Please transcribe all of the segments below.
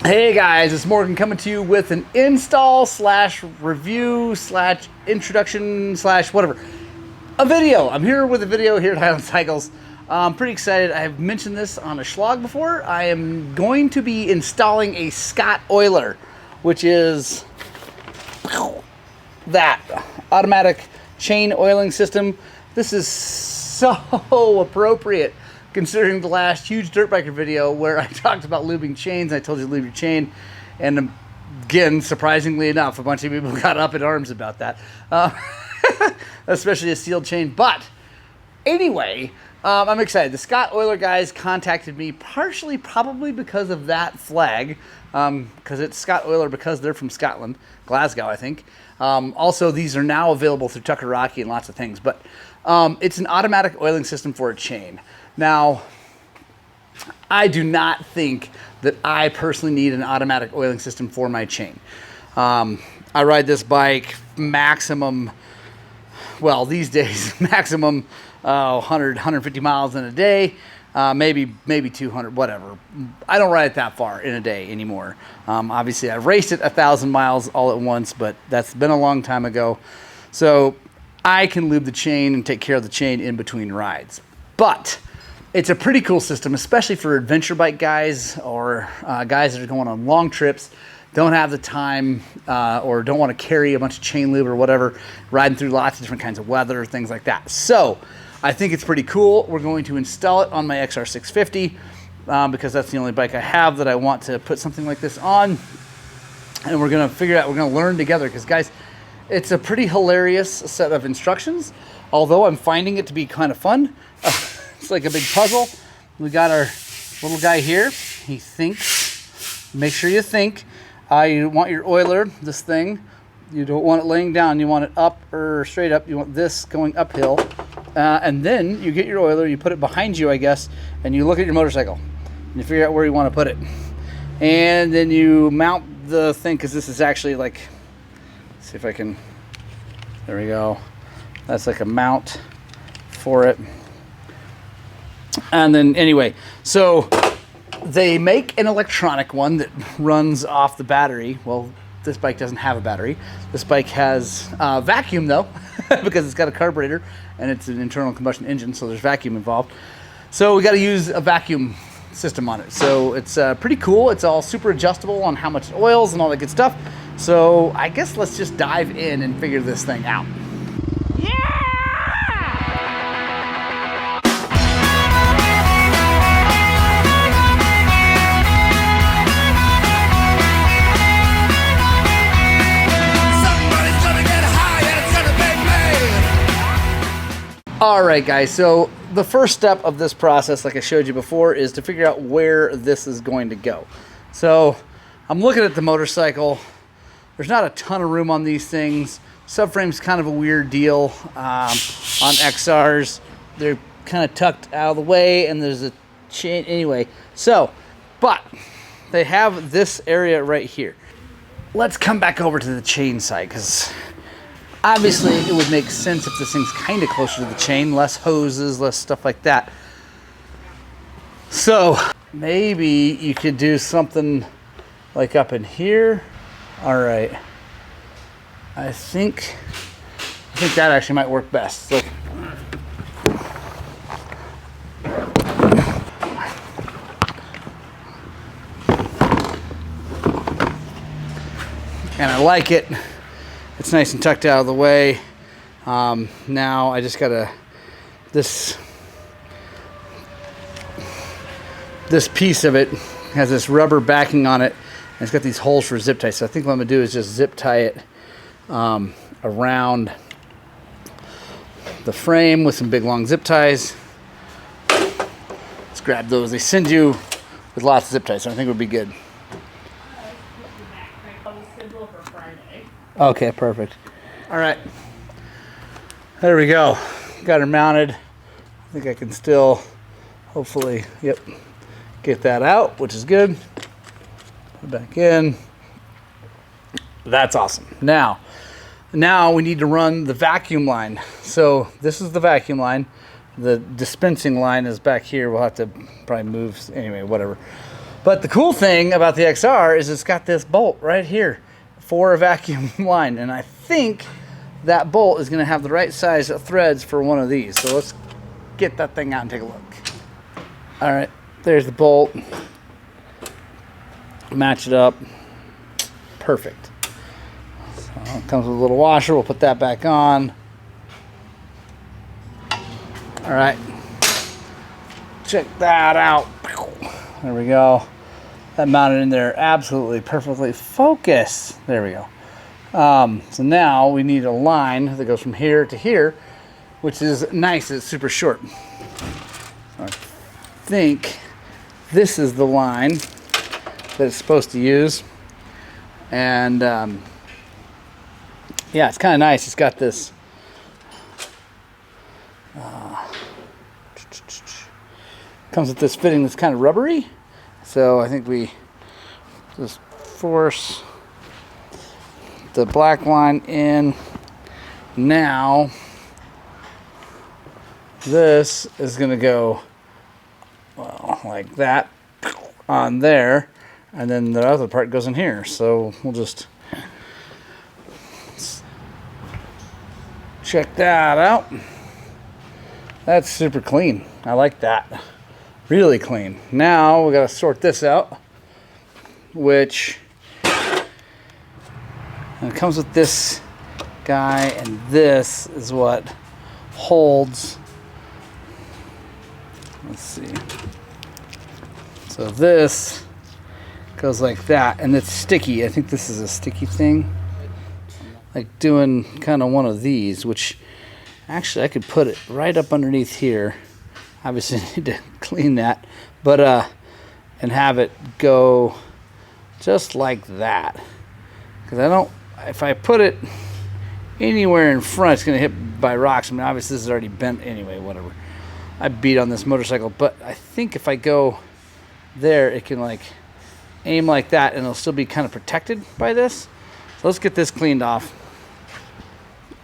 Hey guys, it's Morgan coming to you with an install slash review slash introduction slash whatever. A video. I'm here with a video here at Highland Cycles. I'm pretty excited. I've mentioned this on a Schlog before. I am going to be installing a Scott oiler, which is that automatic chain oiling system. This is so appropriate considering the last huge dirt biker video where I talked about lubing chains. I told you to lube your chain, and again, surprisingly enough, a bunch of people got up in arms about that, especially a sealed chain. But anyway, I'm excited. The Scott oiler guys contacted me partially probably because of that flag, because it's Scott oiler because they're from Scotland, Glasgow, I think. Also, these are now available through Tucker Rocky and lots of things, but it's an automatic oiling system for a chain. Now, I do not think that I personally need an automatic oiling system for my chain. I ride this bike maximum, well, these days, maximum 100, 150 miles in a day, maybe 200, whatever. I don't ride it that far in a day anymore. Obviously, I raced it 1,000 miles all at once, but that's been a long time ago. So I can lube the chain and take care of the chain in between rides. But it's a pretty cool system, especially for adventure bike guys or guys that are going on long trips, don't have the time or don't want to carry a bunch of chain lube or whatever, riding through lots of different kinds of weather, things like that. So I think it's pretty cool. We're going to install it on my XR650 because that's the only bike I have that I want to put something like this on. And we're going to figure out, we're going to learn together because, guys, it's a pretty hilarious set of instructions, although I'm finding it to be kind of fun. It's like a big puzzle. We got our little guy here. He thinks. Make sure you think. You want your oiler, this thing. You don't want it laying down. You want it up or straight up. You want this going uphill. And then you get your oiler, you put it behind you, I guess, and you look at your motorcycle. And you figure out where you want to put it. And then you mount the thing, because this is actually like, let's see if I can, there we go. That's like a mount for it. And then anyway, so they make an electronic one that runs off the battery. Well, this bike doesn't have a battery. This bike has vacuum though, because it's got a carburetor and it's an internal combustion engine, so there's vacuum involved. So we got to use a vacuum system on it. So it's pretty cool. It's all super adjustable on how much it oils and all that good stuff. So I guess let's just dive in and figure this thing out. Alright guys, so the first step of this process, like I showed you before, is to figure out where this is going to go. So I'm looking at the motorcycle. There's not a ton of room on these things. Subframe's kind of a weird deal on XRs. They're kind of tucked out of the way and there's a chain anyway. So, but they have this area right here. Let's come back over to the chain side, because obviously it would make sense if this thing's kind of closer to the chain, less hoses, less stuff like that. So maybe you could do something like up in here. All right, I think that actually might work best. So, and I like it. It's nice and tucked out of the way. Now I just gotta, this piece of it has this rubber backing on it, and it's got these holes for zip ties. So I think what I'm gonna do is just zip tie it around the frame with some big long zip ties. Let's grab those. They send you with lots of zip ties, so I think it would be good. Okay, perfect. All right, there we go. Got her mounted. I think I can still, hopefully, yep, get that out, which is good. Put it back in. That's awesome. Now we need to run the vacuum line. So this is the vacuum line. The dispensing line is back here. We'll have to probably move, anyway, whatever. But the cool thing about the XR is it's got this bolt right here for a vacuum line. And I think that bolt is gonna have the right size of threads for one of these. So let's get that thing out and take a look. All right, there's the bolt. Match it up. Perfect. So it comes with a little washer. We'll put that back on. All right. Check that out. There we go. That mounted in there absolutely perfectly. Focus. There we go. So now we need a line that goes from here to here, which is nice. It's super short. So I think this is the line that it's supposed to use. And yeah, it's kind of nice. It's got this comes with this fitting that's kind of rubbery. So I think we just force the black line in. Now this is going to go, well, like that on there, and then the other part goes in here. So we'll just check that out. That's super clean. I like that. Really clean. Now we got to sort this out, which and it comes with this guy, and this is what holds. Let's see. So this goes like that, and it's sticky. I think this is a sticky thing. Like doing kind of one of these, which actually I could put it right up underneath here. Obviously I need to clean that, but and have it go just like that. Because I don't, if I put it anywhere in front, it's gonna hit by rocks. I mean, obviously this is already bent anyway, whatever. I beat on this motorcycle, but I think if I go there, it can like aim like that and it'll still be kind of protected by this. So let's get this cleaned off.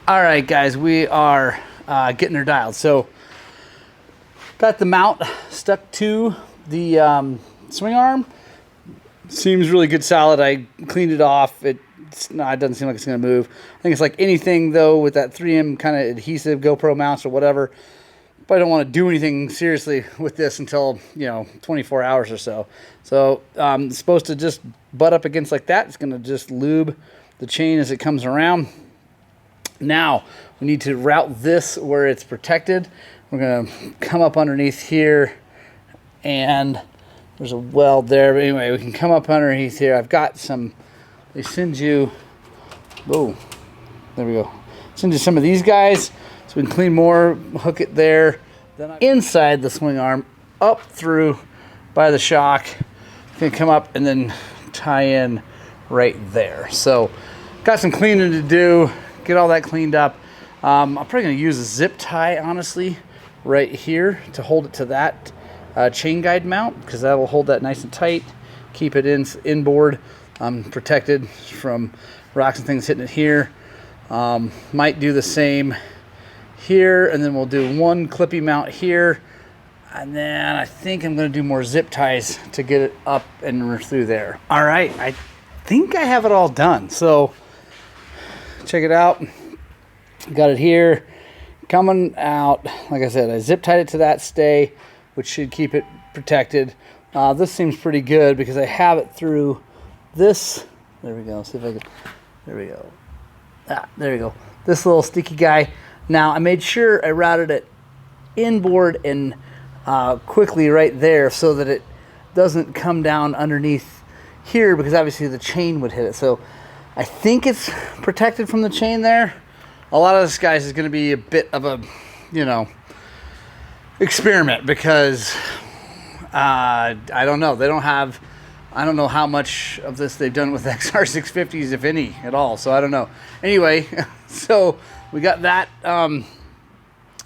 All right, guys, we are getting her dialed. So got the mount stuck to the swing arm. Seems really good, solid. I cleaned it off. It doesn't seem like it's going to move. I think it's like anything, though, with that 3M kind of adhesive GoPro mounts or whatever. But I don't want to do anything seriously with this until, 24 hours or so. So it's supposed to just butt up against like that. It's going to just lube the chain as it comes around. Now, we need to route this where it's protected. We're going to come up underneath here, and there's a weld there. But anyway, we can come up underneath here. I've got some, they send you, oh, there we go. Send you some of these guys, so we can clean more, hook it there. Then inside the swing arm, up through by the shock, can come up and then tie in right there. So, got some cleaning to do, get all that cleaned up. I'm probably going to use a zip tie, honestly, right here to hold it to that chain guide mount, because that will hold that nice and tight, keep it inboard, protected from rocks and things hitting it here. Might do the same here, and then we'll do one clippy mount here, and then I think I'm going to do more zip ties to get it up and through there. All right, I think I have it all done. So check it out. Got it here. Coming out, like I said, I zip tied it to that stay, which should keep it protected. This seems pretty good because I have it through this. There we go. See if I can. There we go. There we go. This little sticky guy. Now I made sure I routed it inboard and quickly right there so that it doesn't come down underneath here, because obviously the chain would hit it. So I think it's protected from the chain there. A lot of this, guys, is going to be a bit of a, experiment, because I don't know. They don't have, I don't know how much of this they've done with XR650s, if any at all. So I don't know. Anyway, so we got that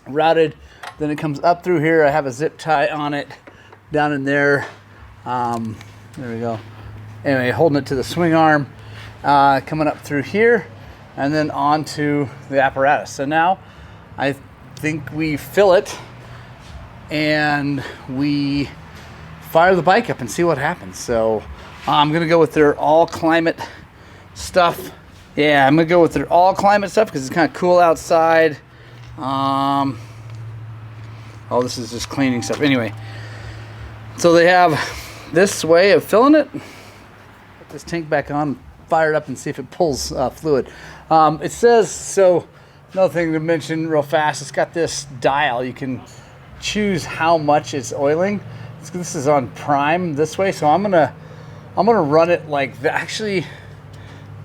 routed. Then it comes up through here. I have a zip tie on it down in there. There we go. Anyway, holding it to the swing arm, coming up through here, and then onto the apparatus. So now I think we fill it, and we fire the bike up and see what happens. So I'm gonna go with their all climate stuff. Yeah, I'm gonna go with their all climate stuff because it's kind of cool outside. Oh, this is just cleaning stuff. Anyway, so they have this way of filling it. Put this tank back on, fire it up, and see if it pulls fluid. It says, so another thing to mention real fast, it's got this dial. You can choose how much it's oiling. This is on prime this way, so I'm gonna run it like that. Actually,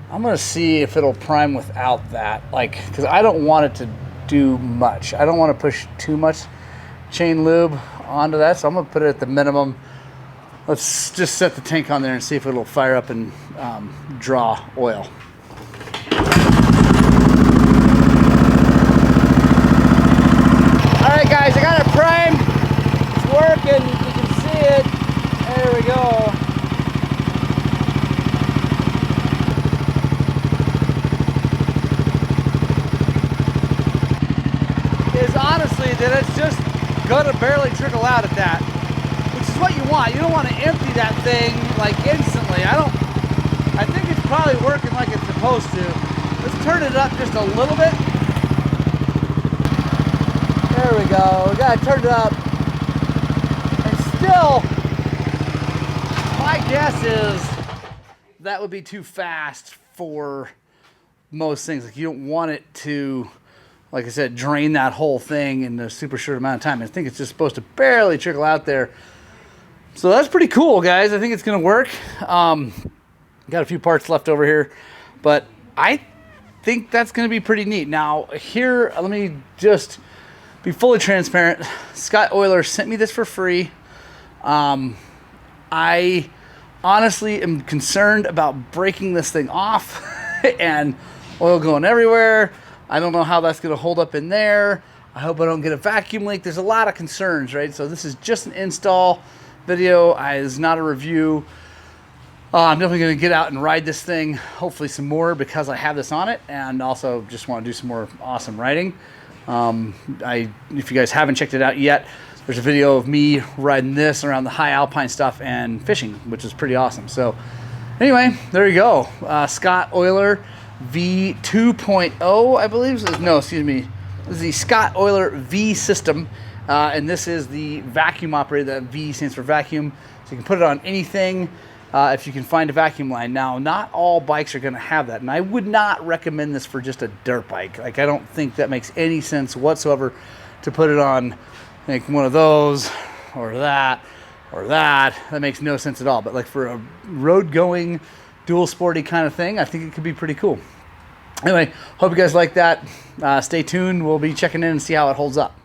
I'm gonna see if it'll prime without that, like, because I don't want it to do much. I don't want to push too much chain lube onto that, so I'm gonna put it at the minimum. Let's just set the tank on there and see if it'll fire up and draw oil. All right, guys, I got it primed. It's working. You can see it. There we go. Is honestly that it's just gonna barely trickle out at that, which is what you want. You don't want to empty that thing like instantly. I think it's probably working like it's supposed to. Let's turn it up just a little bit. There we go. We gotta turn it up. And still, my guess is that would be too fast for most things. Like, you don't want it to, like I said, drain that whole thing in a super short amount of time. I think it's just supposed to barely trickle out there. So that's pretty cool, guys. I think it's gonna work. Got a few parts left over here, but I think that's gonna be pretty neat. Now here, let me just be fully transparent. Scott Oiler sent me this for free. I honestly am concerned about breaking this thing off and oil going everywhere. I don't know how that's going to hold up in there. I hope I don't get a vacuum leak. There's a lot of concerns, right? So this is just an install video. It's not a review. I'm definitely going to get out and ride this thing, hopefully some more, because I have this on it, and also just want to do some more awesome riding. If you guys haven't checked it out yet, there's a video of me riding this around the high alpine stuff and fishing, which is pretty awesome. So anyway, there you go. Scott Oiler V 2.0, I believe. No, excuse me. This is the Scott Oiler V system, and this is the vacuum operated. That V stands for vacuum, so you can put it on anything if you can find a vacuum line. Now, not all bikes are going to have that, and I would not recommend this for just a dirt bike. Like, I don't think that makes any sense whatsoever to put it on, like, one of those or that or that. That makes no sense at all. But like for a road going, dual sporty kind of thing, I think it could be pretty cool. Anyway, hope you guys like that. Stay tuned. We'll be checking in and see how it holds up.